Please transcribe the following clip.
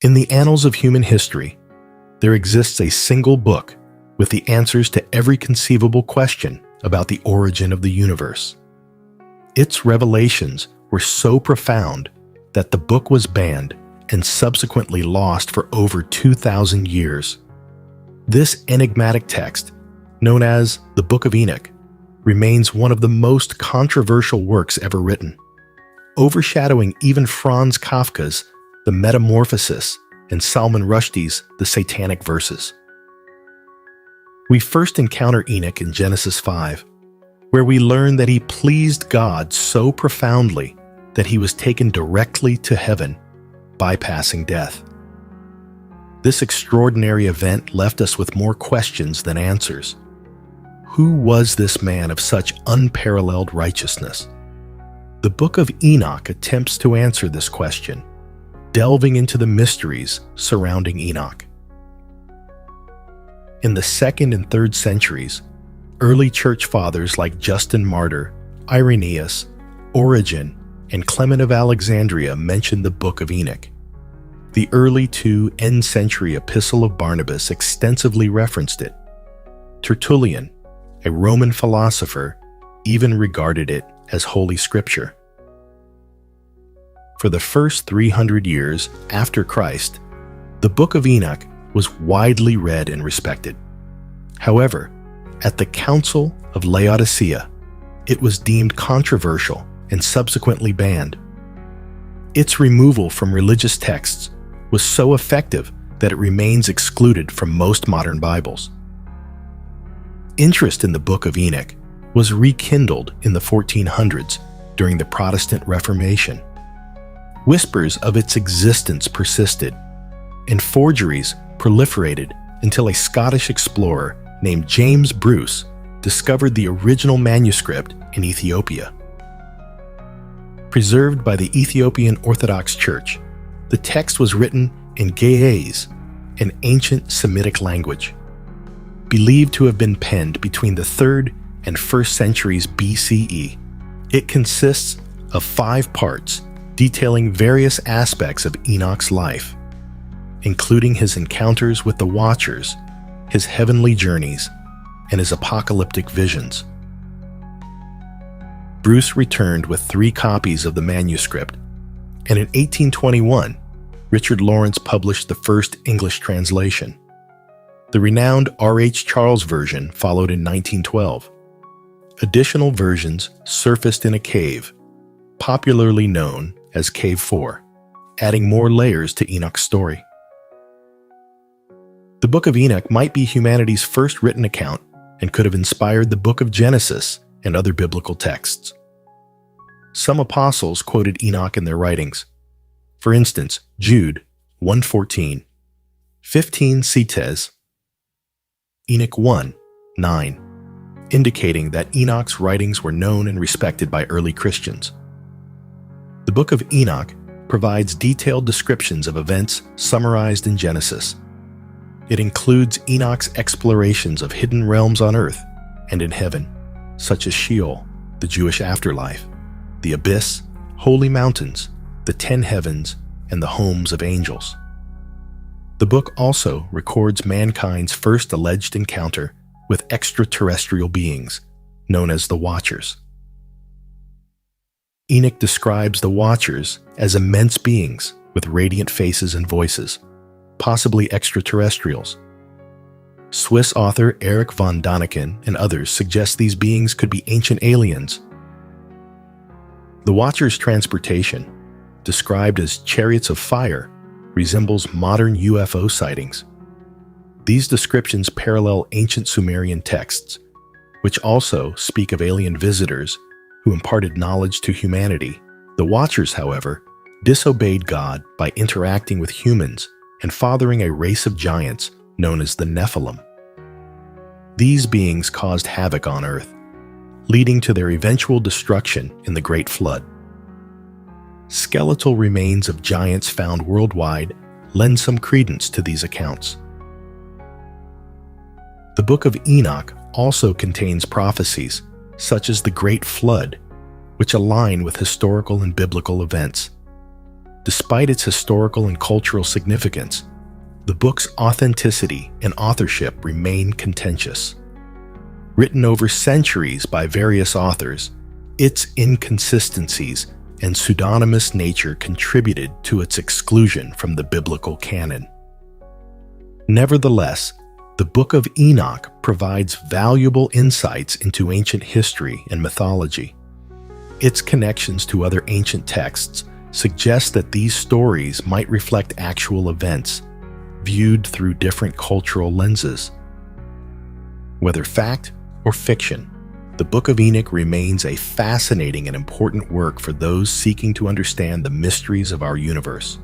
In the annals of human history, there exists a single book with the answers to every conceivable question about the origin of the universe. Its revelations were so profound that the book was banned and subsequently lost for over 2,000 years. This enigmatic text, known as the Book of Enoch, remains one of the most controversial works ever written, overshadowing even Franz Kafka's The Metamorphosis and Salman Rushdie's The Satanic Verses. We first encounter Enoch in Genesis 5, where we learn that he pleased God so profoundly that he was taken directly to heaven, bypassing death. This extraordinary event left us with more questions than answers. Who was this man of such unparalleled righteousness? The Book of Enoch attempts to answer this question, delving into the mysteries surrounding Enoch. In the 2nd and 3rd centuries, early church fathers like Justin Martyr, Irenaeus, Origen, and Clement of Alexandria mentioned the Book of Enoch. The early 2nd century Epistle of Barnabas extensively referenced it. Tertullian, a Roman philosopher, even regarded it as Holy Scripture. For the first 300 years after Christ, the Book of Enoch was widely read and respected. However, at the Council of Laodicea, it was deemed controversial and subsequently banned. Its removal from religious texts was so effective that it remains excluded from most modern Bibles. Interest in the Book of Enoch was rekindled in the 1400s during the Protestant Reformation. Whispers of its existence persisted, and forgeries proliferated until a Scottish explorer named James Bruce discovered the original manuscript in Ethiopia. Preserved by the Ethiopian Orthodox Church, the text was written in Ge'ez, an ancient Semitic language. Believed to have been penned between the 3rd and 1st centuries BCE, it consists of 5 parts detailing various aspects of Enoch's life, including his encounters with the Watchers, his heavenly journeys, and his apocalyptic visions. Bruce returned with 3 copies of the manuscript, and in 1821, Richard Lawrence published the first English translation. The renowned R.H. Charles version followed in 1912. Additional versions surfaced in a cave, popularly known as Cave 4, adding more layers to Enoch's story. The Book of Enoch might be humanity's first written account and could have inspired the Book of Genesis and other biblical texts. Some apostles quoted Enoch in their writings. For instance, Jude 1:14, 15 Cetes, Enoch 1:9, indicating that Enoch's writings were known and respected by early Christians. The Book of Enoch provides detailed descriptions of events summarized in Genesis. It includes Enoch's explorations of hidden realms on earth and in heaven, such as Sheol, the Jewish afterlife, the abyss, holy mountains, the 10 heavens, and the homes of angels. The book also records mankind's first alleged encounter with extraterrestrial beings, known as the Watchers. Enoch describes the Watchers as immense beings with radiant faces and voices, possibly extraterrestrials. Swiss author Erich von Däniken and others suggest these beings could be ancient aliens. The Watchers' transportation, described as chariots of fire, resembles modern UFO sightings. These descriptions parallel ancient Sumerian texts, which also speak of alien visitors who imparted knowledge to humanity. The Watchers, however, disobeyed God by interacting with humans and fathering a race of giants known as the Nephilim. These beings caused havoc on Earth, leading to their eventual destruction in the Great Flood. Skeletal remains of giants found worldwide lend some credence to these accounts. The Book of Enoch also contains prophecies such as the Great Flood, which align with historical and biblical events. Despite its historical and cultural significance, the book's authenticity and authorship remain contentious. Written over centuries by various authors, its inconsistencies and pseudonymous nature contributed to its exclusion from the biblical canon. Nevertheless, the Book of Enoch provides valuable insights into ancient history and mythology. Its connections to other ancient texts suggest that these stories might reflect actual events, viewed through different cultural lenses. Whether fact or fiction, the Book of Enoch remains a fascinating and important work for those seeking to understand the mysteries of our universe.